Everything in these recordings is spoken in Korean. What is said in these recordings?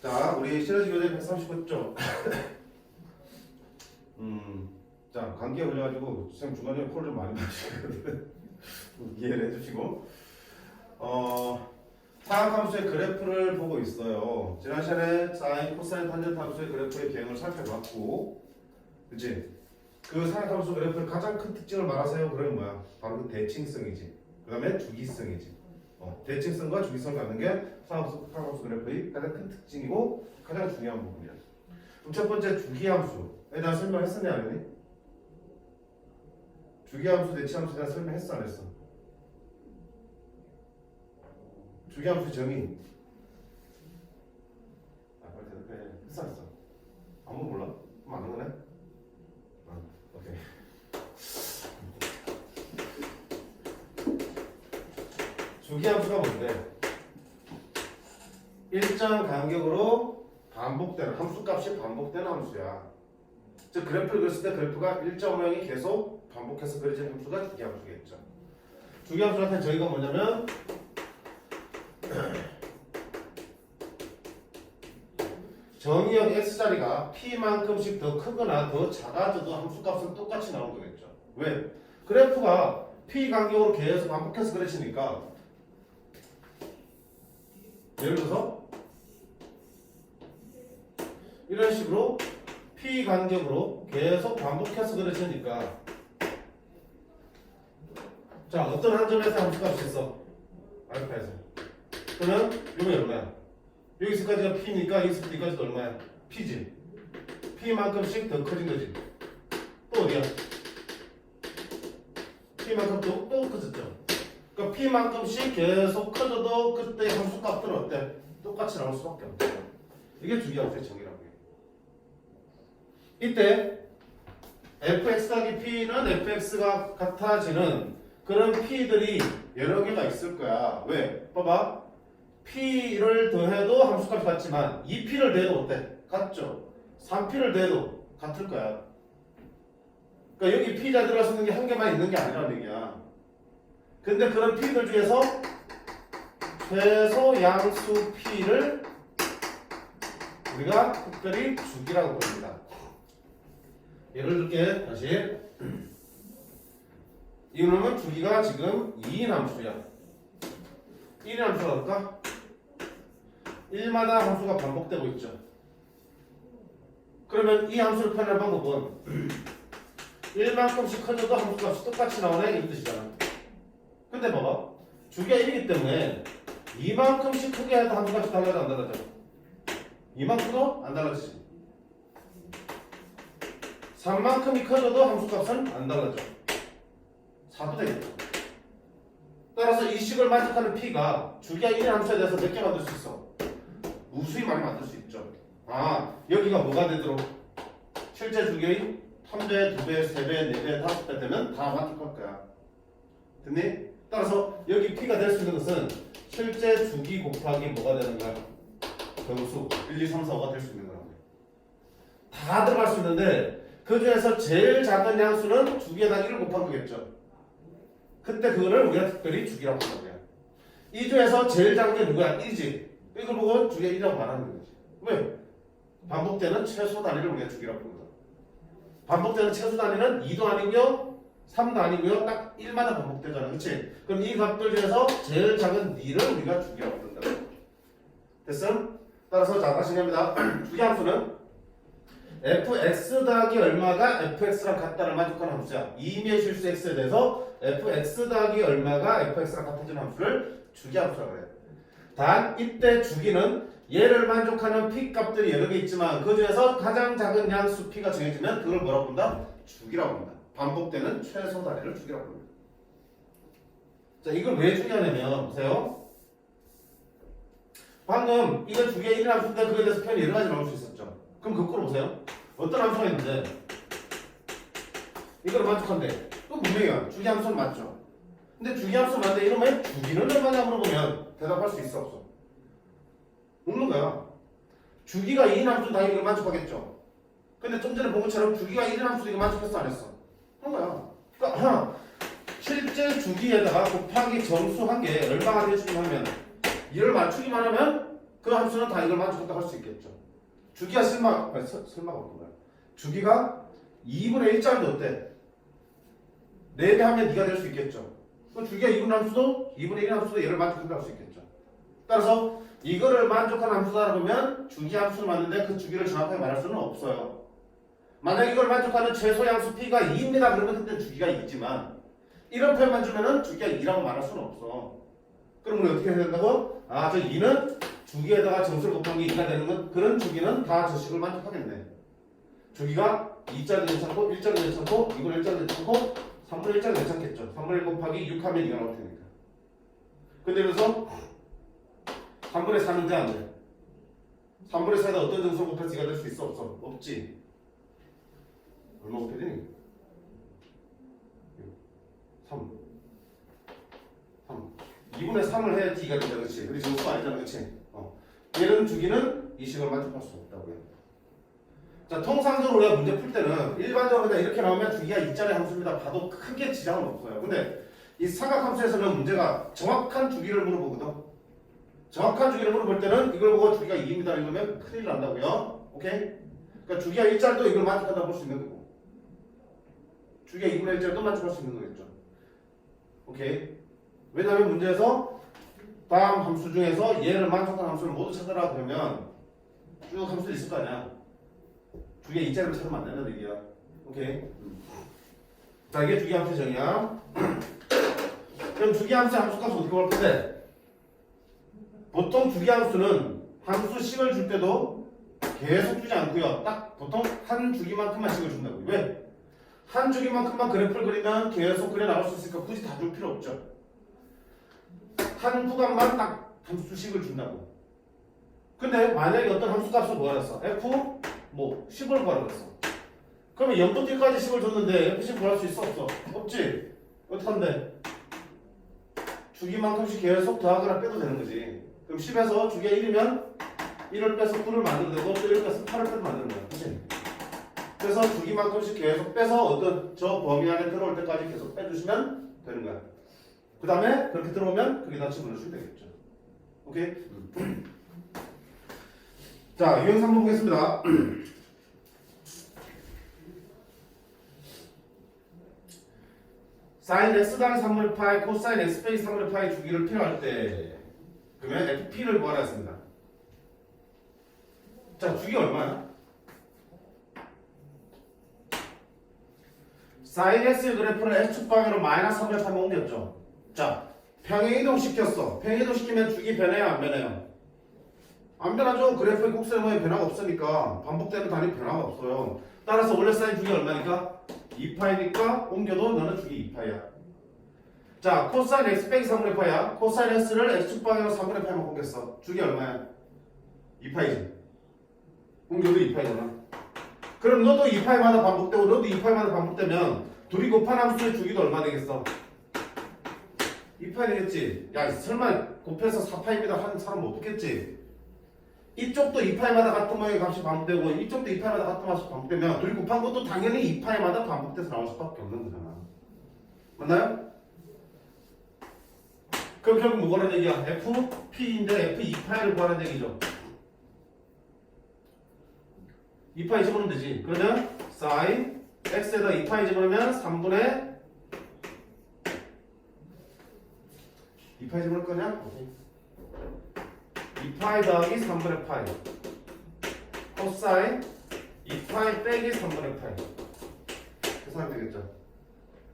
자, 우리 시너지 교재 139쪽. 자, 감기에 걸려가지고 선생님 중간에 코를 좀 많이 마시거든. 이해를 해주시고. 사각함수의 그래프를 보고 있어요. 지난 시간에 사인, 코사인, 탄젠트 함수의 그래프의 개형을 살펴봤고, 그치? 그 사각함수 그래프의 가장 큰 특징을 말하세요. 그러면 뭐야? 바로 그 대칭성이지. 그 다음에 주기성이지. 대칭성과 주기성을 갖는 게 사각함수 그래프의 가장 큰 특징이고 가장 중요한 부분이야. 그럼 첫 번째 주기함수에 대한 설명했었냐 안 했니? 주기함수, 대칭함수에 대한 설명했어 안 했어? 주기함수 정의. 빨리 대답해. 했어 안 했어? 아무도 몰라? 그럼 아는 거네? 오케이. 주기함수가 뭔데? 일정 간격으로 반복되는 함수값이 반복되는 함수야. 즉 그래프를 그렸을 때 그래프가 일정 모양이 계속 반복해서 그려진 함수가 주기함수겠죠. 주기함수한테 저희가 뭐냐면 정의역 x자리가 p만큼씩 더 크거나 더 작아져도 함수값은 똑같이 나온 거겠죠. 왜? 그래프가 p 간격으로 계속 반복해서 그려지니까 예를 들어서 이런 식으로 p 간격으로 계속 반복해서 그려지니까 자 어떤 한 점에서 함수값이 있어? 알파에서. 그러면 이건 얼마야? 여기서까지가 p니까 여기서부터 여기까지도 얼마야? p지. p만큼씩 더 커진 거지. 또 어디야? p만큼 또 커졌죠. 그러니까 p만큼씩 계속 커져도 그때 함수값들은 어때? 똑같이 나올 수밖에 없죠. 이게 주기함수의 정의라고 해요. 이때 fx 더하기 p는 fx가 같아지는 그런 p들이 여러 개가 있을 거야. 왜? 봐봐. p를 더해도 함수값이 같지만 2p를 더해도 어때? 같죠? 3p를 더해도 같을 거야. 그러니까 여기 p자 들어갈 수 있는 게 한 개만 있는 게 아니라는 얘기야. 근데 그런 p들 중에서 최소 양수 p를 우리가 특별히 주기라고 부릅니다. 예를 들게 다시 이놈은 주기가 지금 2인 함수야. 1인 함수가 할까? 1마다 함수가 반복되고 있죠. 그러면 이 함수를 표현할 방법은 1만큼씩 커져도 함수값이 똑같이 나오네 이 뜻이잖아. 근데 봐봐. 주기가 1이기 때문에 2만큼씩 크게 해도 함수값이 달라져 안 달라져? 2만큼도 안 달라지지. 3만큼이 커져도 함수값은 안 달라져. 4도 되겠다. 따라서 이 식을 만족하는 p가 주기가 1인 함수에 대해서 몇 개 만들 수 있어? 무수히 많이 만들 수 있죠. 여기가 뭐가 되도록 실제 주기의 3배, 2배, 3배, 4배, 5배 되면 다 만족할 거야. 됐니? 따라서 여기 p가 될 수 있는 것은 실제 주기 곱하기 뭐가 되는 거야? 정수 1, 2, 3, 4, 5가 될 수 있는 거라고. 다 들어갈 수 있는데 그 중에서 제일 작은 양수는 주기에다 1을 곱한 거겠죠. 그때 그거를 우리가 특별히 주기라고 한다고요. 이 중에서 제일 작은 게 누구야? 1이지. 이걸 보고 주기가 1이라고 말하는 거지. 왜? 반복되는 최소 단위를 우리가 주기라고 합니다. 반복되는 최소 단위는 2도 아니고요 3도 아니고요 딱 1마다 반복되잖아. 그치? 그럼 이 값들 중에서 제일 작은 2를 우리가 주기라고 한다고. 됐음? 따라서 자 다시 합니다. 주기함수는 fx 더하기 얼마가 fx랑 같다를 만족하는 함수야. 이미의 실수 x에 대해서 fx 더하기 얼마가 fx랑 같아지는 함수를 주기함수라고 그래. 단 이때 주기는 얘를 만족하는 p 값들이 여러 개 있지만 그 중에서 가장 작은 양수 p가 정해지면 그걸 뭐라고 본다? 주기라고 합니다. 반복되는 최소 단위를 주기라고 합니다. 자, 이걸 왜 주기하냐면 보세요. 방금 이거 주기가 1인 함수인데 그에 대해서 표현이 여러 가지 나올 수 있었죠. 그럼 거꾸로 보세요. 어떤 함수가 있는데 이걸 만족한대. 그럼 분명히야. 주기함수는 맞죠. 근데 주기함수 맞는데 이러면 주기는 얼마냐 물어보면 대답할 수 있어 없어? 없는 거야. 주기가 2인 함수는 당연히 이걸 만족하겠죠. 근데 좀 전에 본 것처럼 주기가 1인 함수도 이거 만족했어 안 했어? 그런 거야. 그러니까 실제 주기에다가 곱하기 정수 한 개 얼마가 되지 하면 이를 맞추기만 하면 그 함수는 다 이걸 만족한다고 할 수 있겠죠. 주기가 설마가 없구나. 주기가 2분의 1짜리도 어때? 4배 하면 네가 될 수 있겠죠. 그럼 주기가 2분의 함수도 2분의 1 함수도 얘를 만족한다고 할 수 있겠죠. 따라서 이거를 만족하는 함수다 그러면 주기 함수는 맞는데 그 주기를 정확하게 말할 수는 없어요. 만약 이걸 만족하는 최소의 함수 p가 2입니다. 그러면 그때 주기가 2지만 이런 표현만 주면은 주기가 2라고 말할 수는 없어. 그럼 우리 어떻게 해야 된다고? 아, 저 2는 주기에다가 점수를 곱한 게 2가 되는 건 그런 주기는 다 저 식을 만족하겠네. 주기가 2짜리 괜찮고 1짜리 괜찮고 2분의 1짜리 괜찮고 3분의 1짜리 괜찮겠죠. 3분의 1 곱하기 6 하면 2가 나올 테니까. 근데 그래서 3분의 4는 돼 안 돼? 3분의 4에다 어떤 점수를 곱해서 2가 될 수 있어? 없어? 없지. 얼마 곱해야 되니? 3 2분의 3을 해야지 2가 된다. 그렇지? 우리 점수가 아니잖아. 그렇지? 얘는 주기는 이 식을 만족할 수 없다고요. 자, 통상적으로 우리가 문제 풀 때는 일반적으로 그냥 이렇게 나오면 주기가 2짜리 함수입니다. 봐도 크게 지장은 없어요. 근데 이 삼각함수에서는 문제가 정확한 주기를 물어보거든. 정확한 주기를 물어볼 때는 이걸 보고 주기가 2입니다. 이러면 큰일 난다고요. 오케이? 그러니까 주기가 1짜리도 이걸 만족한다고 볼 수 있는 거고 주기가 2분의 1짜리도 만족할 수 있는 거겠죠. 오케이? 왜냐하면 문제에서 다음 함수 중에서 얘를 만족하는 함수를 모두 찾아라 그러면 쭉 함수 있을 거 아니야. 주기가 2짜리를 찾으면 안 된다는 얘기야. 오케이? 자, 이게 주기 함수 정의야. 그럼 주기 함수의 함수값은 어떻게 볼 건데? 보통 주기 함수는 함수 식을 줄 때도 계속 주지 않고요. 딱 보통 한 주기만큼만 식을 준다고요. 왜? 한 주기만큼만 그래프를 그리면 계속 그려 나갈 수 있으니까 굳이 다 줄 필요 없죠. 한 구간만 딱 함수식을 준다고. 근데 만약에 어떤 함수값을 구하랬어. f 뭐 10을 구하랬어. 그러면 0부터 1까지 10을 줬는데 f10 구할 수 있어? 없어? 없지? 어떡한데? 주기만큼씩 계속 더하거나 빼도 되는 거지. 그럼 10에서 주기가 1이면 1을 빼서 9를 만들어도 되고 또 1을 빼서 8을 빼도 만드는 거야. 그치? 그래서 주기만큼씩 계속 빼서 어떤 저 범위 안에 들어올 때까지 계속 빼주시면 되는 거야. 그 다음에 그렇게 들어오면 그게 다 집어넣으시면 되겠죠. 오케이? 자, 유형 3번 보겠습니다. sin x 더하기 3분의 파이 코사인 x 빼기 3분의 파이 주기를 필요할 때 그러면 fp를 구하라 했습니다. 자, 주기 얼마야? sin x의 그래프를 x축 방향으로 마이너스 3분의 파이만 옮겼죠. 자, 평행이동 시켰어. 평행이동 시키면 주기 변해요? 안 변해요? 안 변하죠. 그래프의 곡선의 모양에 변화가 없으니까 반복되는 단위 변화가 없어요. 따라서 원래 사인 주기 얼마니까? 2파이니까 옮겨도 너는 주기 2파이야. 자, 코사인 x 빼기 3분의 파이야. 코사인 x를 x축 방향으로 3분의 파이만 옮겼어. 주기 얼마야? 2파이지. 옮겨도 2파이잖아. 그럼 너도 2파이마다 반복되고 너도 2파이마다 반복되면 둘이 곱한 함수의 주기도 얼마 되겠어? 2파이 되겠지? 야, 설마 곱해서 4파이입니다 하는 사람 없겠지? 이쪽도 2파이마다 같은 모양의 값이 반복되고 이쪽도 2파이마다 같은 값이 반복되면 둘이 곱한 것도 당연히 2파이마다 반복돼서 나올 수밖에 없는 거잖아. 맞나요? 그럼 결국 뭐라는 얘기야? FP인데 F 2파이를 구하는 얘기죠. 2파이 집어넣으면 되지. 그러면 sin x에다 2파이 집어넣으면 3분의 2파이 집어넣을 거냐? 2파이 더하기 3분의 파이 코사인 2파이 빼기 3분의 파이 계산하면 되겠죠.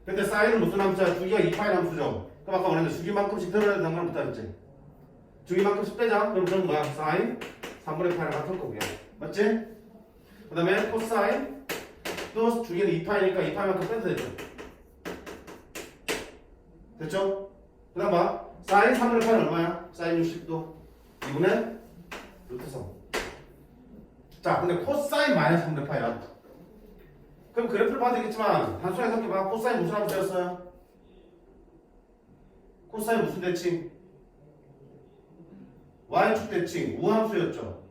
근데 사인은 무슨 함수야? 주기가 2파이 함수죠. 그럼 아까 말했는데 주기만큼씩 들어야 된다는 걸 못하겠지. 주기만큼씩 빼자. 그럼 그런 거야. 사인 3분의 파이랑 같은 거고요. 맞지? 그 다음에 코사인 또 주기는 2파이니까 2파이만큼 빼도 되죠. 됐죠? 그 다음 봐. 사인 3분의 파이는 얼마야? 사인 60도 2분의 루트 3. 자, 근데 코사인 마이너스 3분의 파이야. 그럼 그래프를 봐도 되겠지만 단순하게 생각해봐. 코사인 무슨 함수였어요? 코사인 무슨 대칭? y축 대칭 우함수였죠.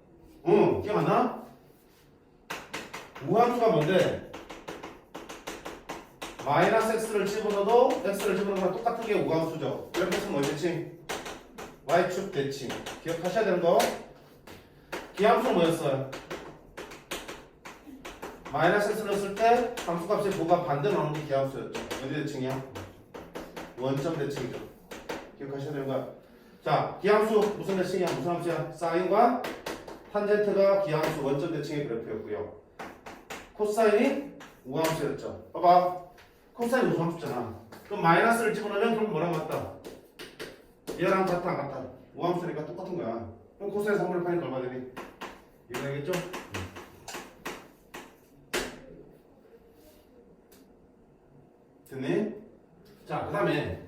응, 기억 안 나? 우함수가 뭔데? 마이너스 x를 집어넣어도 x를 집어넣는 거랑 똑같은 게 우함수죠. 그래프는 뭐의 대칭? y축 대칭. 기억하셔야 되는 거. 기함수 뭐였어요? 마이너스 x를 넣었을 때 함수값의 부가 반대 나오는 게 기함수였죠. 어디 대칭이야? 원점 대칭이죠. 기억하셔야 되는 거야. 자, 기함수 무슨 대칭이야? 무슨 함수야? 사인과 탄젠트가 기함수 원점 대칭의 그래프였고요. 코사인이 우함수였죠. 봐봐. 코사인 우함수잖아. 그럼 마이너스를 집어넣으면 그럼 뭐랑 같다? 얘랑 같다 안 같다? 우함수니까 똑같은 거야. 그럼 코사인 3분의 8이니까 얼마 되니? 이거 되겠죠? 됐니? 자, 그 다음에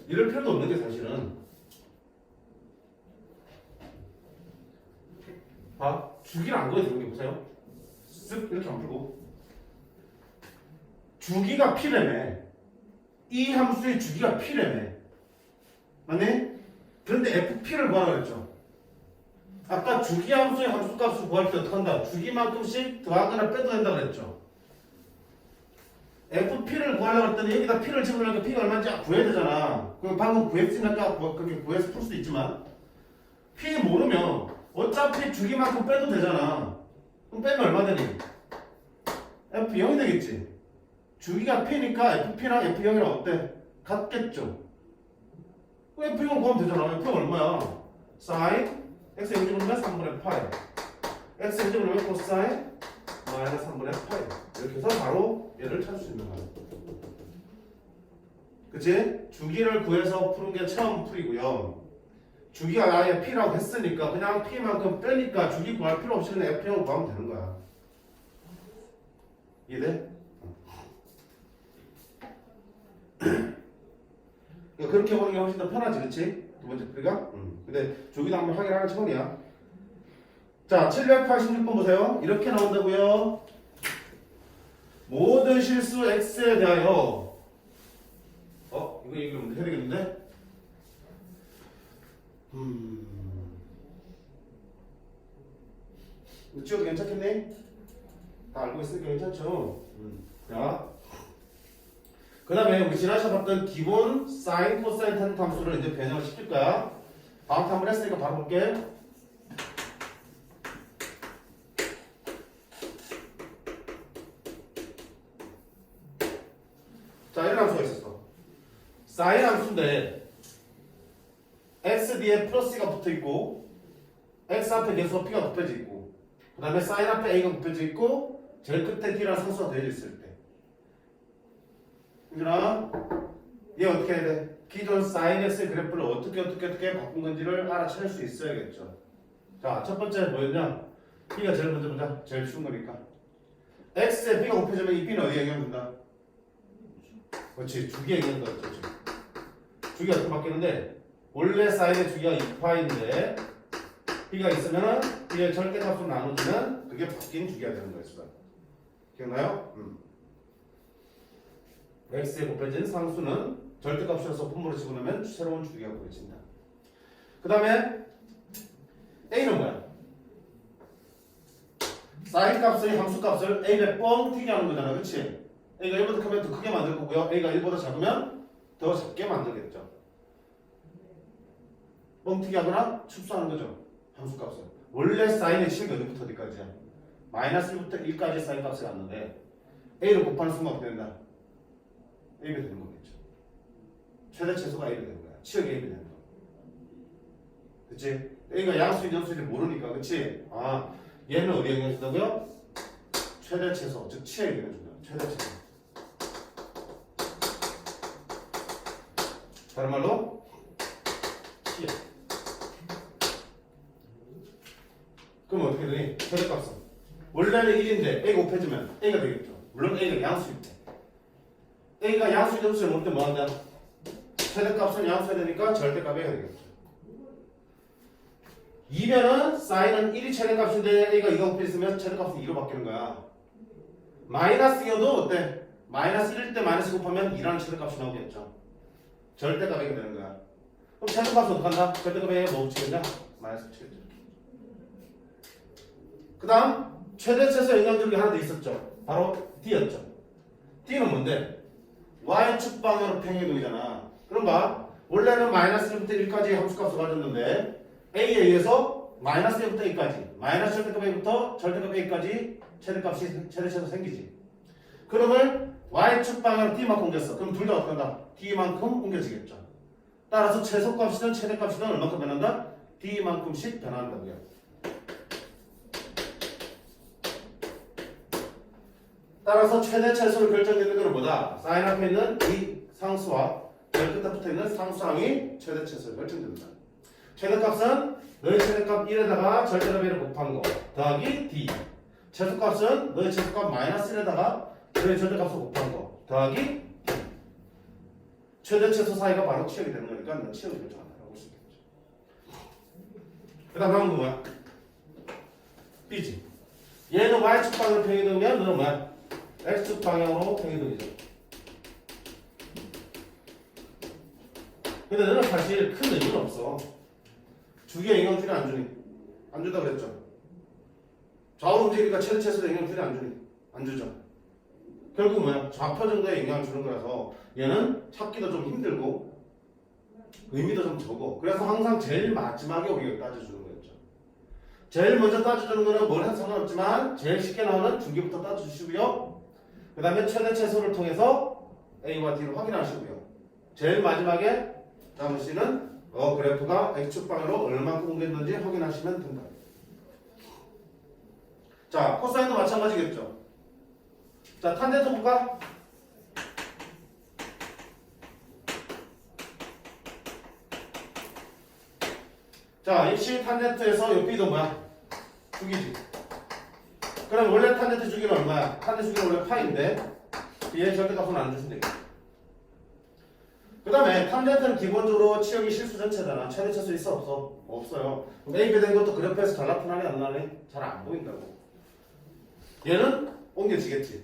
이럴 필요도 없는 게 사실은 봐, 주기를 안 그려 되는 게 보세요. 쓱 이렇게 안 풀고 주기가 P라며. 이 함수의 주기가 P라며. 맞니? 그런데 FP를 구하라고 했죠. 아까 주기 함수의 함수값을 구할 때 어떻게 한다? 주기만큼씩 더하거나 빼도 된다고 그랬죠. FP를 구하려고 했더니 여기다 P를 집어넣으니까 P가 얼마인지 구해야 되잖아. 그럼 방금 구했으니까 그렇게 구해서 풀 수도 있지만 P 모르면 어차피 주기만큼 빼도 되잖아. 그럼 빼면 얼마 되니? F 0이 되겠지. 주기가 P니까 FP랑 F0이랑 어때? 같겠죠. F0을 구하면 되잖아. F0 얼마야? sin x 0집어넣으면 3분의 파이, x 0집어넣으면 코사인 마이너스 3분의 파이. 이렇게 해서 바로 얘를 찾을 수 있는 거야. 그치? 주기를 구해서 푸는 게 처음 풀이고요. 주기가 아예 P라고 했으니까 그냥 P만큼 빼니까 주기 구할 필요 없이 그냥 F0을 구하면 되는 거야. 이해돼? 그렇게 보는 게 훨씬 더 편하지, 그치? 두 번째 풀이가? 근데 주기도 한번 확인하는 차원이야. 자, 786번 보세요. 이렇게 나온다고요. 모든 실수 x에 대하여 이거 얘기를 해야 되겠는데? 이거 지워도 괜찮겠니? 다 알고 있으니까 괜찮죠? 자, 그 다음에 우리 지난시간에 봤던 기본 사인, 코사인, 탄젠트 함수를 이제 변형을 시킬 거야. 바운트 한번 했으니까 바로 볼게. 자, 이런 함수가 있었어. 사인 함수인데 x 뒤에 플러스가 붙어있고 x 앞에 계속 p가 곱해져 있고 그 다음에 사인 앞에 a가 곱해져 있고 제일 끝에 d라는 상수가 되어져 있을 때 얘들아, 얘 어떻게 해야 돼? 기존 사인 x의 그래프를 어떻게 바꾼 건지를 알아차릴 수 있어야겠죠. 자, 첫 번째 뭐였냐? b가 제일 먼저 보자. 제일 쉬운 거니까. x에 b가 곱해지면 이 b는 어디에 영향된다? 그렇지, 주기에 영향된다. 그렇지. 주기가 어떻게 바뀌는데 원래 사인의 주기가 2파인데 b가 있으면은 b의 절대값으로 나눠주면 그게 바뀐 주기가 되는 거였어. 기억나요? x에 곱해진 상수는 절대값이라서 분모로 집어넣으면 새로운 주기가 구해진다. 그 다음에 a는 뭐야? 사인 값의 함수 값을 a에 뻥 튀게 하는 거잖아. 그치? a가 1보다 크면 더 크게 만들 거고요. a가 1보다 작으면 더 작게 만들겠죠. 뻥 튀게 하거나 축소하는 거죠. 함수 값을. 원래 사인의 식이 어디부터 어디까지야? 마이너스 1부터 1까지 사인 값을 갖는데 a를 곱하는 순간 어떻게 된다? a가 되는 거겠죠. 최대 최소가 a가 되는 거야. 치역이 a가 되는 거. 그치? a가 양수인지 음수인지 모르니까. 그치? 아, 얘는 어디에 영향 준다고요? 최대 최소, 즉 치역에 영향 준다. 최대 최소. 다른 말로 치역. 그럼 어떻게 되니? 최대값은 원래는 1인데 a가 곱해지면 a가 되겠죠. 물론 a가 양수일 때. a가 양수인지 음수인지 모를 때 뭐 한다? 최대값은 양수해야 되니까 절대값이 해야 되겠죠. 2면은 사인은 1이 최대값인데 a가 2가 곱해있으면 최대값은 2로 바뀌는 거야. 마이너스여도 어때? 마이너스 1일 때 마이너스 곱하면 2라는 최대값이 나오겠죠. 절대값이 되는 거야. 그럼 최대값은 어떻게 한다? 절대값에 뭐 붙이겠냐? 마이너스 붙이겠죠. 그 다음 최대 최소 영향력이 하나 더 있었죠. 바로 D였죠. D는 뭔데? Y축 방향으로 평행이동이잖아. 그럼 봐. 원래는 마이너스 1부터 1까지 함수값을 가졌는데 A에 의해서 마이너스 A부터 A까지, 마이너스 절대값 A부터 절대값 A까지 최대값이 최대체도 생기지. 그러면 Y축 방향으로 D만큼 옮겼어. 그럼 둘 다 어떻게 한다? D만큼 옮겨지겠죠. 따라서 최소값이든 최대값이든 얼마큼 변한다? D만큼씩 변한다고요. 따라서 최대 최소를 결정짓는 것은 뭐다? 사인 앞에 있는 이 상수와 열 끝에 붙어 있는 상수항이 최대 최소를 결정짓는다. 최대값은 너의 최대값 1에다가 절대값 1을 곱한 거 더하기 D. 최소값은 너의 최소값 마이너스 1에다가 너의 절대값을 곱한 거 더하기 D. 최대 최소 사이가 바로 치역이 되는 거니까 너 치역을 결정한다고 볼 수 있겠죠. 그 다음 다음은 뭐야? B지. 얘는 Y축 방향으로 평행이동이면 너는 뭐야? X축 방향으로 평행이동이죠. 근데 너는 사실 큰 의미는 없어. 주기에 영향 주니 안 주니? 안 준다고 그랬죠. 좌우로 움직이니까 최대 최소에 영향 주니 안 주니? 안 주죠. 결국 뭐야? 좌표 정도에 영향을 주는 거라서 얘는 찾기도 좀 힘들고 의미도 좀 적어. 그래서 항상 제일 마지막에 우리가 따져주는 거였죠. 제일 먼저 따져주는 거는 뭘 해도 상관없지만 제일 쉽게 나오는 중기부터 따져주시고요. 그 다음에 최대 최소를 통해서 A와 D를 확인하시고요. 제일 마지막에 다음 C는 그래프가 X축 방향으로 얼마큼 옮겼는지 확인하시면 된다. 자, 코사인도 마찬가지겠죠. 자, 탄젠트 볼까? 자, 입시 탄젠트에서 요 B도 뭐야? 주기지. 그럼 원래 탄젠트 주기는 얼마야? 탄젠트 주기는 원래 파인데 얘 절대값은 안 주시면 되겠다. 그 다음에 탄젠트는 기본적으로 치역이 실수 전체잖아. 최대 최소 있어 없어? 없어요. 그럼 A, B 된 것도 그래프에서 잘 나타나니 안 나니? 잘 안 보인다고. 얘는 옮겨지겠지.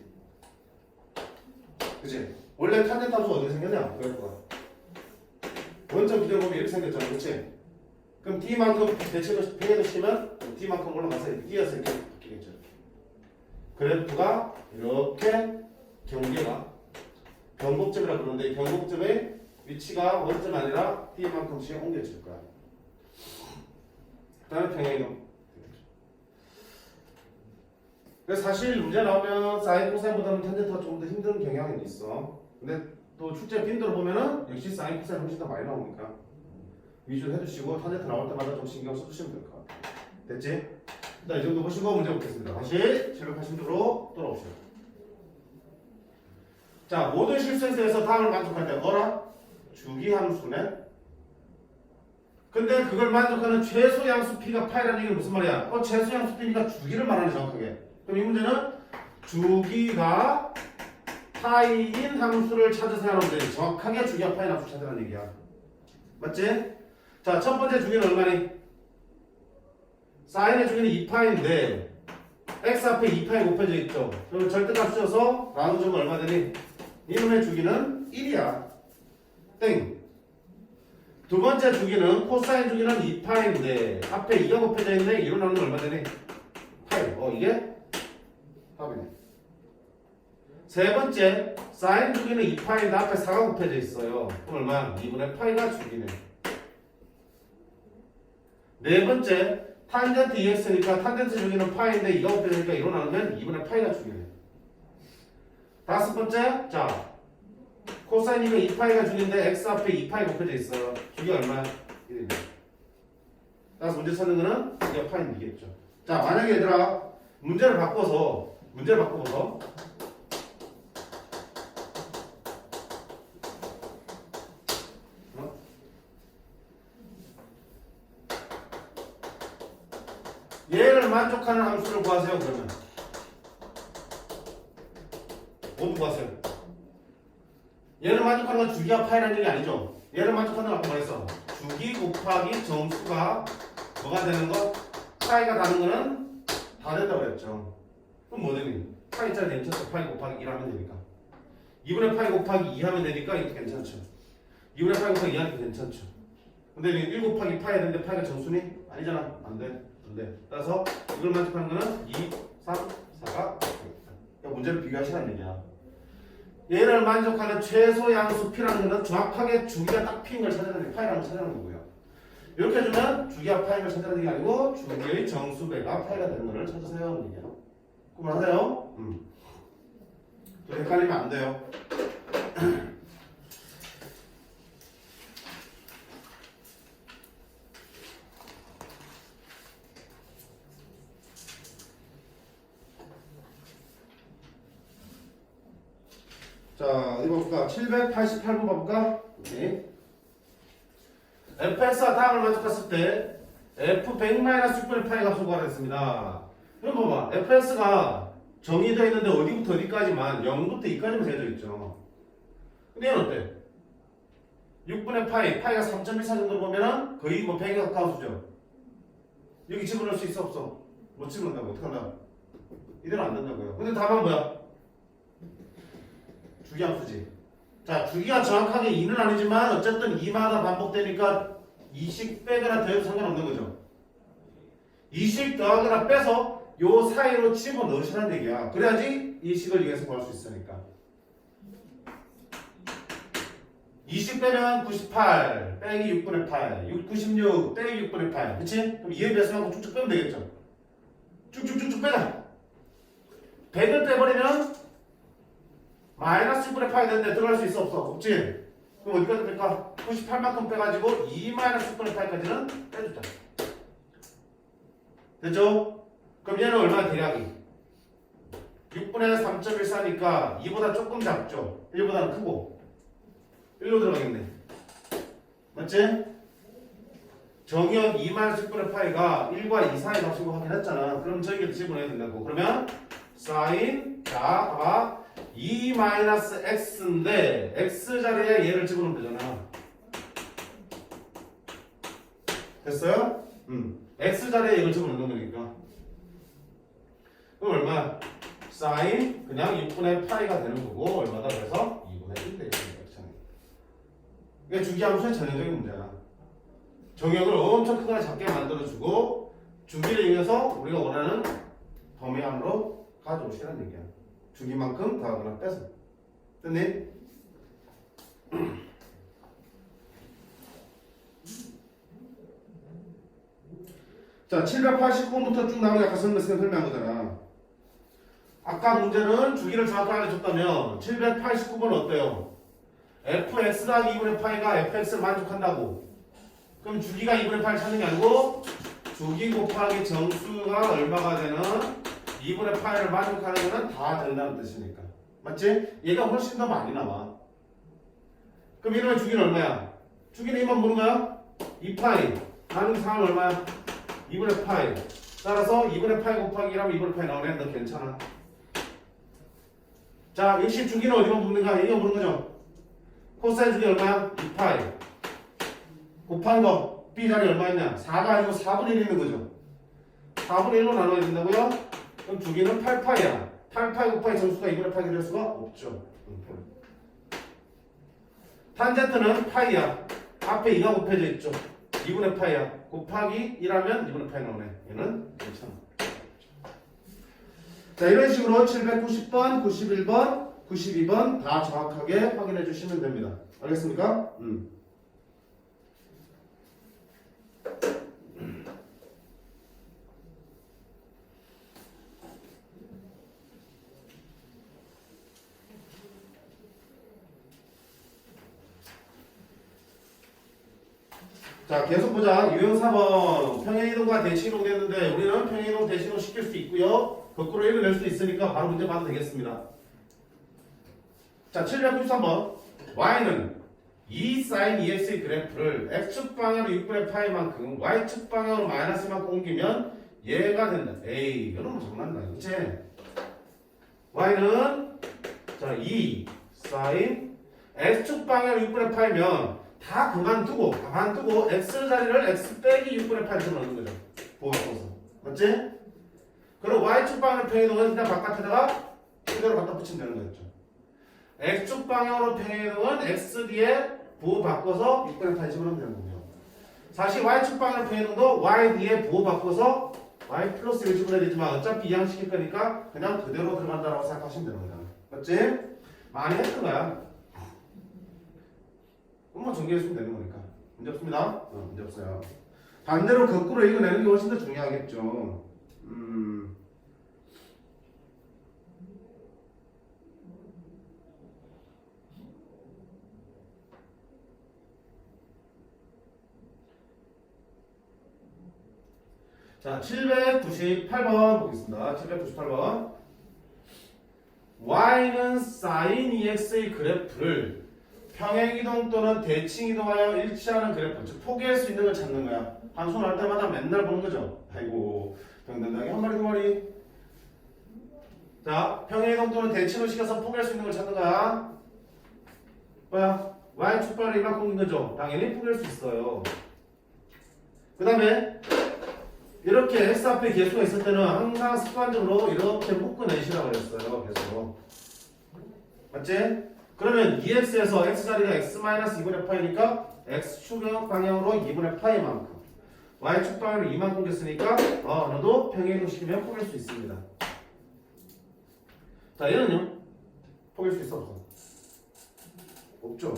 그치? 원래 탄젠트 함수가 어떻게 생겼냐? 그래프가 원점 비정 보면 이렇게 생겼잖아. 그치? 그럼 D만큼 대체도 평행도 치면 D만큼 올라가서 D에서 이렇게 바뀌겠죠. 그래프가 이렇게 경계가 변곡점이라고 그러는데 이 변곡점의 위치가 원점이 아니라 D만큼씩 옮겨질 거야. 그 다음에 평행이동. 그래서 사실 문제 나오면 사인, 코사인보다는 탄젠트가 조금 더 힘든 경향이 있어. 근데 또 출제 빈도를 보면은 역시 사인, 코사인 훨씬 더 많이 나오니까 위주로 해주시고 탄젠트 나올 때마다 좀 신경 써주시면 될 것 같아. 됐지? 자, 이 정도 보시고 문제 보겠습니다. 다시 780도로 돌아오시죠. 자, 모든 실수에서 다음을 만족할 때 어라? 주기함수네? 근데 그걸 만족하는 최소양수 P가 파이라는 얘기는 무슨 말이야? 최소양수 P니까 주기를 말하네 정확하게. 그럼 이 문제는 주기가 파이인 함수를 찾으세요 하는 문제지. 정확하게 주기가 파이인 함수 찾으라는 얘기야. 맞지? 자, 첫 번째 주기는 얼마니? 사인의 주기는 2파인데 x 앞에 2파이 곱해져 있죠. 그럼 절대값 씌워서 나누어주면 얼마 되니? 이놈의 주기는 1이야. 땡. 두 번째 주기는 코사인 주기는 2파인데 앞에 2가 곱해져 있네. 2로 나누면 얼마 되니? 8. 이게 답이네. 세 번째 사인 주기는 2파인데 앞에 4가 곱해져 있어요. 그럼 얼마야? 2분의 파이가 주기네. 네 번째 탄젠트 2x니까 탄젠트 주기는 파이인데 2가 곱해지니까 2로 나누면 2분의 파이가 주기네. 다섯 번째, 자 코사인이면 2파이가 주기인데 x 앞에 2파이 곱해져 있어요. 주기가 얼마야? 1이네. 따라서 문제 찾는 거는 이게 파이는 2겠죠. 자, 만약에 얘들아 문제를 바꿔서 얘를 만족하는 함수를 구하세요. 그러면 모두 구하세요. 얘를 만족하는 건 주기와 파이라는 얘기 아니죠. 얘를 만족하는 건 아까 말했어. 주기 곱하기 정수가 뭐가 되는 거? 파이가 다는 거는 다 된다고 그랬죠. 그럼 뭐 되니? 파이짜리 괜찮죠. 파이 곱하기 1 하면 되니까 2분의 파이 곱하기 2 하면 되니까 이것도 괜찮죠. 2분의 파이 곱하기 2 하면 괜찮죠. 근데 1 곱하기 파이 되는데 파이가 정수니? 아니잖아. 안 돼. 따라서 이걸 만족하는 거는 2, 3, 4가 되겠다. 그러니까 문제를 비교하시라는 얘기야. 얘를 만족하는 최소 양수 P라는 거는 정확하게 주기가 딱 P인 걸 찾아내는 파이라는 걸 찾아내는 거고요. 이렇게 해주면 주기와 파이를 찾으라는 게 아니고 주기의 정수배가 파이가 되는 거를 찾으세요. 이게. 그만하세요. 또 헷갈리면 안 돼요. 자, 어디 볼까? 788번 봐볼까? 오케이. fx와 다음을 만족했을 때 f100-6분의 파이 값을 구하라 했습니다. 그럼 봐봐. fx가 정의되어 있는데 어디부터 어디까지만 0부터 2까지만 되어져 있죠. 근데 얘는 어때? 6분의 파이가 3.14 정도로 보면은 거의 뭐 100에 가까운 수죠. 여기 집어넣을 수 있어 없어? 못 집어넣는다고 어떡한다? 이대로 안 된다고요. 근데 답은 뭐야? 주기함수지. 자, 주기가 정확하게 2는 아니지만 어쨌든 2마다 반복되니까 2씩 빼거나 더해도 상관없는 거죠. 2씩 더하거나 빼서 요 사이로 집어넣으시라는 얘기야. 그래야지 이 식을 이용해서 구할 수 있으니까. 20 빼면 98 빼기 6분의 8 96 빼기 6분의 8 그치? 그럼 2의 배수만큼 쭉쭉 빼면 되겠죠. 쭉쭉쭉쭉 빼자. 100을 빼버리면 마이너스 6분의 8이 되는데 들어갈 수 있어 없어? 없지? 그럼 어디까지 뺄까? 98만큼 빼가지고 2 마이너스 6분의 8까지는 빼주자. 됐죠? 그럼 얘는 얼마나 대략이? 6분의 3.14니까 2보다 조금 작죠? 1보다는 크고 1로 들어가겠네. 맞지? 정의역 2-10분의 파이가 1과 2 사이 값이고 확인했잖아. 그럼 저기에 집어넣어야 된다고. 그러면 사인 자 봐봐 2-x인데 x 자리에 얘를 집어넣으면 되잖아. 됐어요? x 자리에 얘를 집어넣는 거니까. 그럼 얼마? 사인 그냥 6분의 파이가 되는 거고 얼마다 그래서 2분의 1 되겠습니다. 이게 주기함수의 전형적인 문제야. 정역을 엄청 크거나 작게 만들어주고 주기를 이용해서 우리가 원하는 범위 안으로 가져오시라는 얘기야. 주기만큼 더하거나 빼서. 됐니? 자, 789번부터 쭉 나오는 아까 설명한 거잖아. 아까 문제는 주기를 정확하게 줬다면 789번 어때요? fx 더하기 2분의 파이가 fx를 만족한다고. 그럼 주기가 2분의 8 찾는 게 아니고 주기 곱하기 정수가 얼마가 되는 2분의 파이를 만족하는 거는 다 된다는 뜻이니까. 맞지? 얘가 훨씬 더 많이 나와. 그럼 이러면 주기는 얼마야? 주기는 이만 보는 거야? 2파이. 나누기 3은 얼마야? 2분의 파이. 따라서 2분의 파이 곱하기 1하면 2분의 파이 나오네. 너 괜찮아. 자, 역시 주기는 어디만 보는가? 여기만 보는 거죠? 코사인 주기 얼마야? 2파이. 곱한 거 b 자리 얼마 있냐? 4가 아니고 4분의 1 있는 거죠. 4분의 1로 나눠야 된다고요? 그럼 주기는 8파이야. 8파이 곱하기 정수가 2분의 파이 될 수가 없죠. 탄젠트는 파이야. 앞에 2가 곱해져 있죠. 2분의 파이야. 곱하기 1하면 2분의 파이 나오네. 얘는 괜찮아. 자, 이런 식으로 790번, 91번, 92번 다 정확하게 확인해 주시면 됩니다. 알겠습니까? 자, 계속 보자. 유형 4번. 평행이동과 대칭이동 됐는데 우리는 평행이동, 대칭이동 시킬 수 있고요. 거꾸로 읽어낼 수 있으니까 바로 문제 봐도 되겠습니다. 자, 793번. y는 2 sin 2x의 그래프를 x축 방향으로 6분의 파이만큼 y축 방향으로 마이너스만큼 옮기면 얘가 된다. 에이, 이러면 장난다. 그치? y는 자, 2 sin x축 방향으로 6분의 파이면 다 그만두고 x 자리를 x 빼기 6분의 8로 넣는 거죠. 보호하고서. 맞지? 그리고 y축 방향으로 평행이동은 그냥 바깥에다가 그대로 갖다 붙이면 되는 거였죠. x축 방향으로 평행이동은 x 뒤에 부호 바꿔서 6분의 8 집어넣으면 되는 거고요. 사실 y축 방향으로 평행이동도 y 뒤에 부호 바꿔서 y 플러스 1 집어넣어야 되지만 어차피 이항시킬 거니까 그냥 그대로 들어간다고 생각하시면 되는 거잖아. 맞지? 많이 했던 거야. 그럼 뭐 정리했으면 되는 거니까. 문제 없습니다. 문제 없어요. 반대로 거꾸로 읽어내는 게 훨씬 더 중요하겠죠. 자, 798번 보겠습니다. 798번. y는 sin ex의 그래프를 평행이동 또는 대칭이동하여 일치하는 그래프, 즉 포기할 수 있는 걸 찾는 거야. 방송할 때마다 맨날 보는 거죠. 아이고, 병든다게 한 마리 두 마리. 자, 평행이동 또는 대칭을 시켜서 포기할 수 있는 걸 찾는 거야. 뭐야? y축발을 이만큼인 거죠. 당연히 포기할 수 있어요. 그 다음에 이렇게 x 앞에 개수가 있을 때는 항상 습관적으로 이렇게 묶어내시라고 그랬어요. 계속. 맞지? 그러면 2x에서 x자리가 x-2분의 파이니까 x축 방향으로 2분의 파이만큼, y축 방향으로 이만큼 됐으니까 너도 평행이동 시키면 포기할 수 있습니다. 자, 얘는요? 포기할 수 있어 없어? 없죠.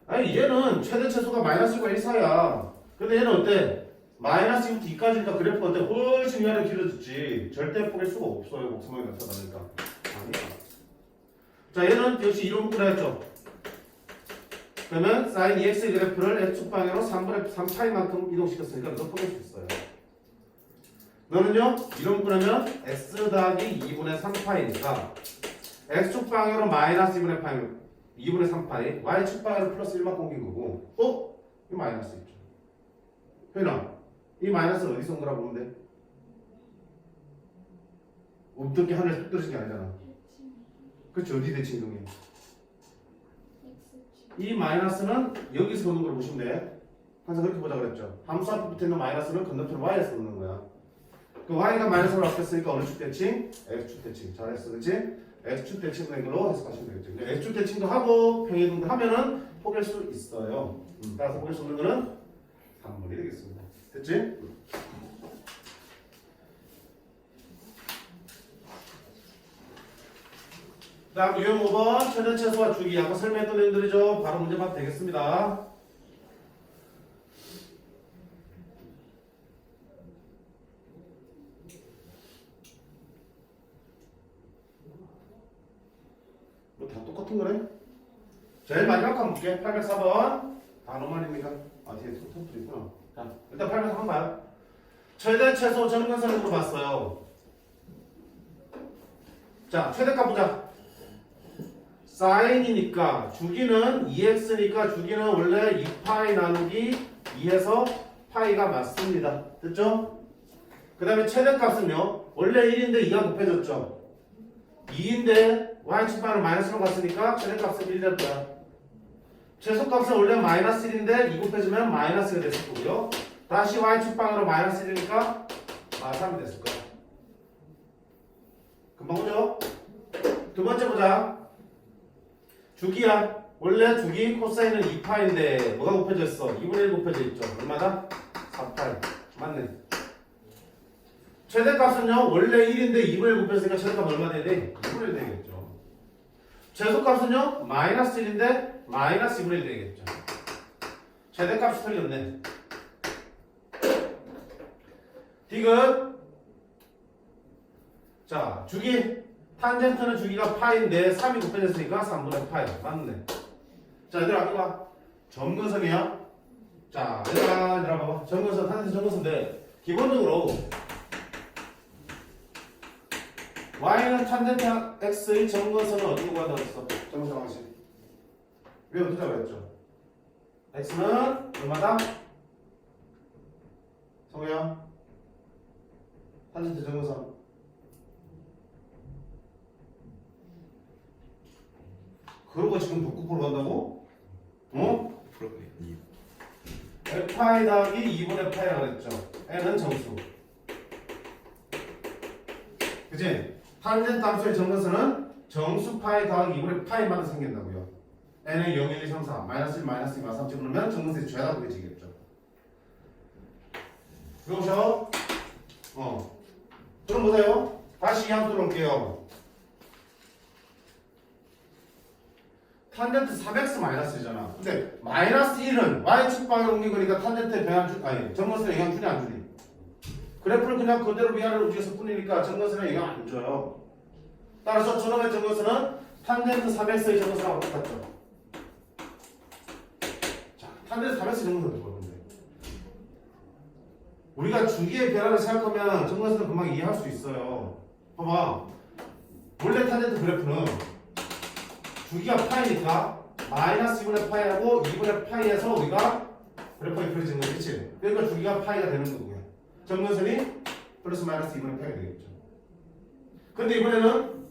아니, 얘는 최대 최소가 마이너스과 1 사이야. 근데 얘는 어때? 마이너스 2부터 2까지니까 그래프가 어때? 훨씬 위아래로 길어졌지. 절대 포기할 수가 없어요. 목소리가 나타나니까. 아니야. 자, 얘는 역시 이런 묶으라 했죠. 그러면 sin 2x의 그래프를 x축 방향으로 3분의 3파이만큼 이동시켰으니까 너도 포기할 수 있어요. 너는요? 이런 묶으려면 x 더하기 2분의 3파이니까 x축 방향으로 마이너스 2분의 파이, 2분의 3파이, y축 방향으로 플러스 1만큼 옮긴 거고, 이 마이너스 있죠. 효인아, 이 마이너스는 어디서 온 거라고 보면 돼? 어떻게 하늘에서 떨어진 게 아니잖아. 그치, 어디 대칭이동이야? 이 마이너스는 여기서 오는 걸 보시면 돼. 항상 그렇게 보자 그랬죠. 함수 앞에 붙어 있는 마이너스는 건너편 y에서 오는 거야. 그 y가 마이너스로 바뀌었으니까 어느 축 대칭? x축 대칭. 잘했어, 그치? x축 대칭된 걸로 해석하시면 되겠죠. x축 대칭도 하고 평행이동도 하면은 포기할 수 있어요. 따라서 포기할 수 없는 거는 3번이 되겠습니다. 됐지? 다음 유형 5번 최대 최소와 주기. 아까 설명했던 내용들이죠. 바로 문제 봐도 되겠습니다. 뭐 다 똑같은 거네? 제일 마지막 한번 볼게. 804번. 단어만입니까? 아, 뒤에 토토도 있구나. 자, 일단 804번 봐요. 최대 최소 점근선을 물어봤어요. 자, 최대값 보자. 사인이니까 주기는 2x니까 주기는 원래 2파이 나누기 2에서 파이가 맞습니다. 됐죠? 그 다음에 최대값은요. 원래 1인데 2가 곱해졌죠. 2인데 y축방을 마이너스로 갔으니까 최대값은 1 될 거야. 최소값은 원래 마이너스 1인데 2 곱해지면 마이너스가 됐을 거고요. 다시 y축방으로 마이너스 1이니까 3이 됐을 거야. 금방 오죠? 두 번째 보자. 주기야. 원래 주기 코사인은 2파인데 뭐가 곱해져 있어? 2분의 1 곱해져 있죠. 얼마다? 4파이. 맞네. 최대값은요. 원래 1인데 2분의 1 곱해졌으니까 최대값 얼마 돼야 돼? 2분의 1 되겠죠. 최소값은요. 마이너스 1인데 마이너스 2분의 1 되겠죠. 최대값이 틀렸네. 디귿. 자, 주기. 탄젠트는 주기가 파인데 3이 곱해졌으니까 3분의 파이. 맞네. 자, 얘들아 앞에 봐. 점근선이야. 자, 얘들아 봐봐. 점근선, 탄젠트 점근선인데 기본적으로 y는 탄젠트 x의 점근선은 어디로 구한다고 했어? 점근선 방식. 왜 어떻게 잡았죠? x는 얼마다? 성우야. 탄젠트 점근선. 그러고 지금 북극으로 간다고? 어? F파이 더하기 2분의 파이라고 그랬죠. N은 정수. 그치? 탄젠트 함수의 정근선은 정수 파이 더하기 2분의 파이만 생긴다고요. N은 0, 1, 2, 3, 4, 마이너스 1, 마이너스 2, 마이너스 3 찍으면 정근선이 죄다 그려지겠죠. 그러셔? 그럼 보세요. 다시 이 함수로 올게요. 탄젠트 3x 마이너스잖아. 근데 마이너스 1은 y축 방향으로 옮긴 거니까 탄젠트에 영향 주 아니 정근선에 영향 주냐 안 주니? 그래프를 그냥 그대로 위아래로 움직여서 뿐이니까 정근선에 영향 안 줘요. 따라서 저놈의 정근선은 탄젠트 3x의 정근선하고 똑같죠. 자, 탄젠트 3x 정근선은 뭐야? 우리가 주기의 변화를 생각하면 정근선을 금방 이해할 수 있어요. 봐봐. 원래 탄젠트 그래프는 주기가 파이니까 마이너스 2분의 파이하고 2분의 파이에서 우리가 그래프가 그려지는 거지, 그치? 그러니까 주기가 파이가 되는 거고요. 정근선이 플러스 마이너스 2분의 파이가 되겠죠. 근데 이번에는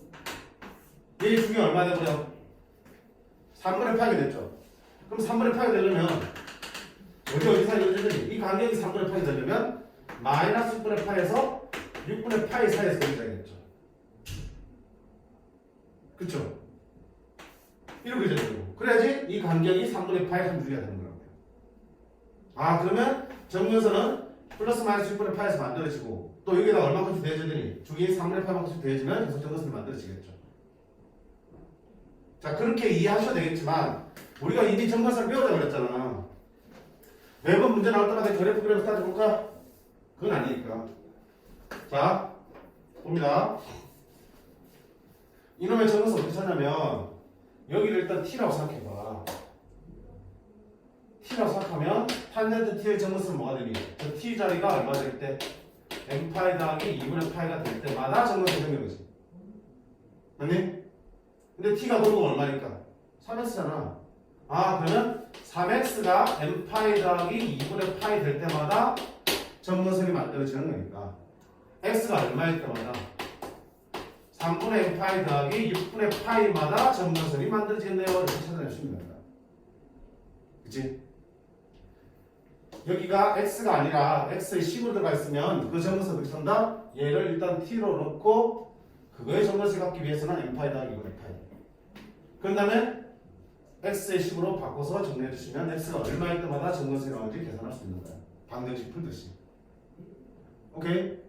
얘 주기가 얼마 되고요? 3분의 파이가 됐죠. 그럼 3분의 파이가 되려면 어디서 이루어지니? 이 간격이 3분의 파이가 되려면 마이너스 6분의 파이에서 6분의 파이 사이에서 이루어져야겠죠. 그쵸? 이렇게 되는 그래야지 이 간격이 3분의 파이 3주기가 되는 거라고요. 아, 그러면 정근선은 플러스 마이너스 6분의 파이에서 만들어지고 또 여기다 얼마큼씩 더해지더니 주기의 3분의 파이만큼씩 더해지면 계속 정근선이 만들어지겠죠. 자, 그렇게 이해하셔도 되겠지만 우리가 이미 정근선을 배우자 그랬잖아. 매번 문제 나올 때마다 그래프 따져볼까? 그건 아니니까. 자, 봅니다. 이놈의 정근선 어떻게 찾냐면 여기를 일단 t라고 생각해봐. t라고 생각하면 탄젠트 t의 정근선은 뭐가 되니? 그 t 자리가 얼마 될 때? n파이 더하기 2분의 파이가 될 때마다 정근선이 생기는 거지. 맞니? 근데 t가 그러고 얼마니까? 3x잖아. 아, 그러면 3x가 n파이 더하기 2분의 파이 될 때마다 정근선이 만들어지는 거니까 x가 얼마일 때마다 3분의 n파이 더하기 6분의 파이마다 정근선이 만들어지겠네요. 이렇게 찾아내시면 됩니다. 그치? 여기가 x가 아니라 x의 10으로 들어가 있으면 그 정근선 어떻게 산다? 얘를 일단 t로 놓고 그거의 정근선을 갖기 위해서는 n파이 더하기 2분의 파이. 그 다음에 x의 10으로 바꿔서 정리해 주시면 x가 얼마일 때마다 정근선이 나오는지 계산할 수 있는 거예요. 방정식 풀듯이. 오케이?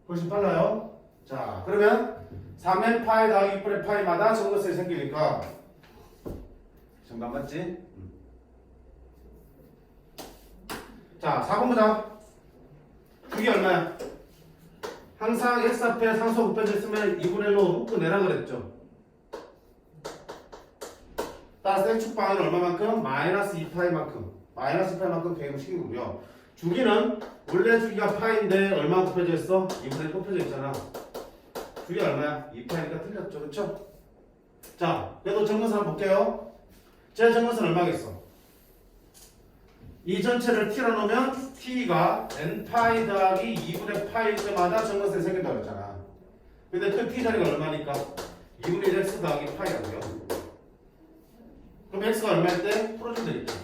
훨씬 빨라요. 자, 그러면 3n 파이 더하기 6분의 파이마다 정근선이 생기니까 정답 맞지? 자, 4번 보자. 그게 얼마야? 항상 x 앞에 상수 곱해져 있으면 2분의 1로 묶어내라 그랬죠. 따라서 x축 방향은 얼마만큼? 마이너스 2파이만큼. 마이너스 2파이만큼 배분 시킨 거고요. 주기는 원래 주기가 파인데 얼마 곱해져 있어? 2분의 1 곱해져 있잖아. 주기가 얼마야? 2파이니까 틀렸죠. 그렇죠? 자, 그래도 정근선 한번 볼게요. 제 정근선 얼마겠어? 이 전체를 t로 놓으면 t가 n파이 더하기 2분의 파일 때마다 정근선이 생긴다고 그랬잖아. 근데 그 t 자리가 얼마니까? 2분의 1 x 더하기 파이라고요. 그럼 x가 얼마일 때? 풀어주면 되겠죠.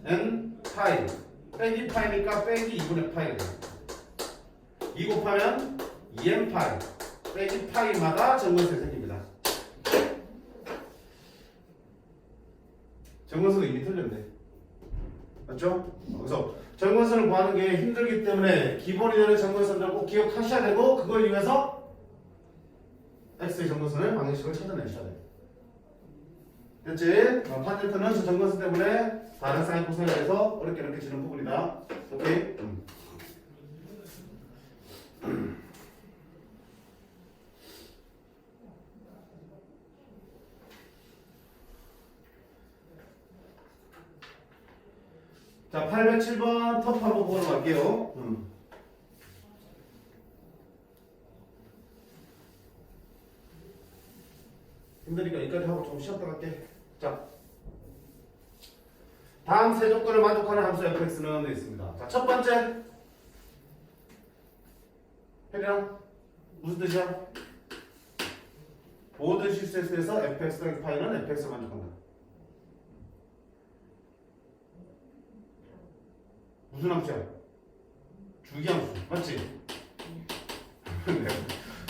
n 파이 빼기 파이니까 빼기 2분의 파이가 돼요. 2 곱하면 2n 파이 빼기 파이마다 정근선이 생깁니다. 정근선은 이미 틀렸네. 맞죠? 그래서 정근선을 구하는 게 힘들기 때문에 기본이 되는 정근선을 꼭 기억하셔야 되고 그걸 이용해서 x의 정근선의 방정식을 찾아내셔야 돼요. 됐지? 탄젠트는 저 정근선 때문에 다른 사인 코사인에 대해서 어렵게 지는 부분이다. 오케이? 자, 807번 터프 한번 보러 갈게요. 힘드니까 여기까지 하고 좀 쉬었다 갈게. 자, 다음 세 조건을 만족하는 함수 fx는 되어 있습니다. 자, 첫 번째. 혜리랑 무슨 뜻이야? 모든 실수에서 fx 더하기 파이는 fx를 만족한다. 무슨 함수야? 주기함수. 맞지?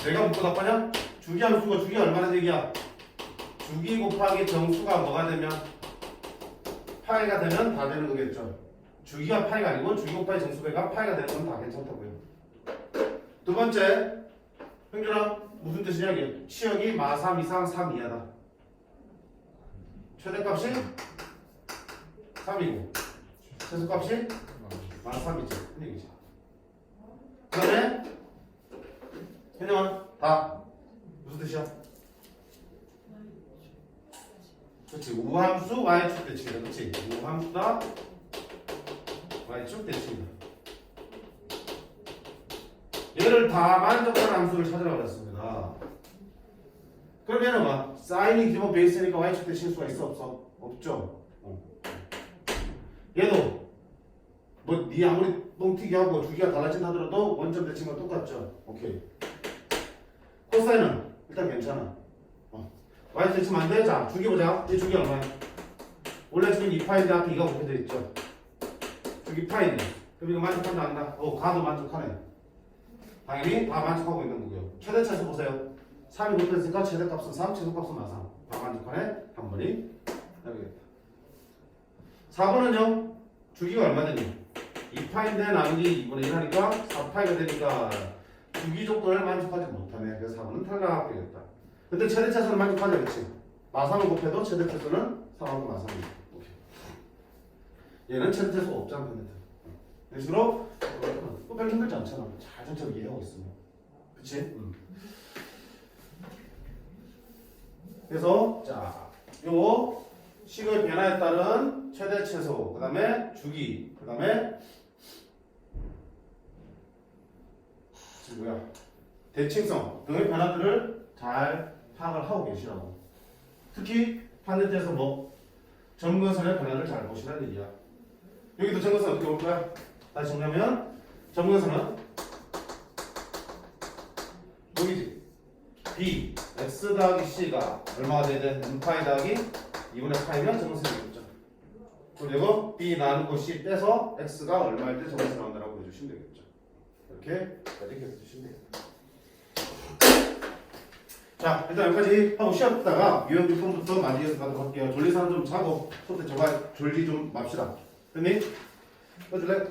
내가 묻고 나빠냐? 주기함수가 주기가 얼마나 얘기야? 주기 곱하기 정수가 뭐가 되면? 파이가 되면 다 되는 거겠죠. 주기가 파이가 아니고 주기 곱하기 정수배가 파이가 되는 건 다 괜찮다고요. 두 번째, 형준아 무슨 뜻이냐 이게? 치역이 마3 이상 3 이하다. 최대값이 3이고 최소값이 -3이지. 그 얘기지. 그 다음에 현영아 다 무슨 뜻이야? 그렇지. 우함수 y축 대칭이다. 그렇지. 우함수다 y축 대칭이다. 얘를 다 만족하는 함수를 찾으라고 그랬습니다. 그럼 얘는 뭐 사인이 기본 베이스니까 y축 대칭 수가 있어 없어? 없죠. 얘도 뭐 네 아무리 똥튀기하고 주기가 달라진다 하더라도 원점 대칭과 똑같죠. 오케이. 코사인은 일단 괜찮아. y 대칭 안 돼? 자 주기 보자. 이 주기 얼마야? 원래 지금 2파인데 앞에 2가 붙게 돼 있죠. 주기 파인데. 그럼 이거 만족한다 안 한다? 가도 만족하네. 당연히 다 만족하고 있는 거고요. 최대차에서 보세요. 3이 붙어있으니까 최대값은 3, 최소값은 -3. 다 만족하네. 한 번이 해보겠다. 4번은요. 주기가 얼마 되니? 2파인데 나누기 2분의 1 하니까 4파이가 되니까 주기 조건을 만족하지 못하네. 그래서 4번은 탈락되겠다. 근데 최대차에서는 만족하네. 그렇지? 마삼을 곱해도 최대차에서는 3하고 마삼이야. 오케이. 얘는 최대차에서가 없잖아. 근데 이런 식으로 별로 힘들지 않잖아. 잘 전체를 이해하고 있으면. 그치? 그래서 자, 요 식의 변화에 따른 최대 최소, 그 다음에 주기, 그 다음에 뭐야? 대칭성 등의 변화들을 잘 파악을 하고 계시라고. 특히 판대에서 뭐 점근선의 변화를 잘 보시라는 얘기야. 여기도 점근선 어떻게 볼 거야? 다시 정리하면 점근선은 여기지. b x 더하기 c가 얼마가 돼야 돼? n파이 더하기 2분의 파이면 점근선이 되겠죠. 그럼 이거 b 나누고 c 빼서 x가 얼마일 때 점근선 나온다라고 보여주시면 되겠죠. 이렇게 해주시면 되겠다. 자, 일단 여기까지 하고 쉬었다가 유형 6번부터 만지에서 가도록 할게요. 졸리사는 좀 자고 수업 때 저가 졸리 좀 맙시다. 됐니? 꺼줄래?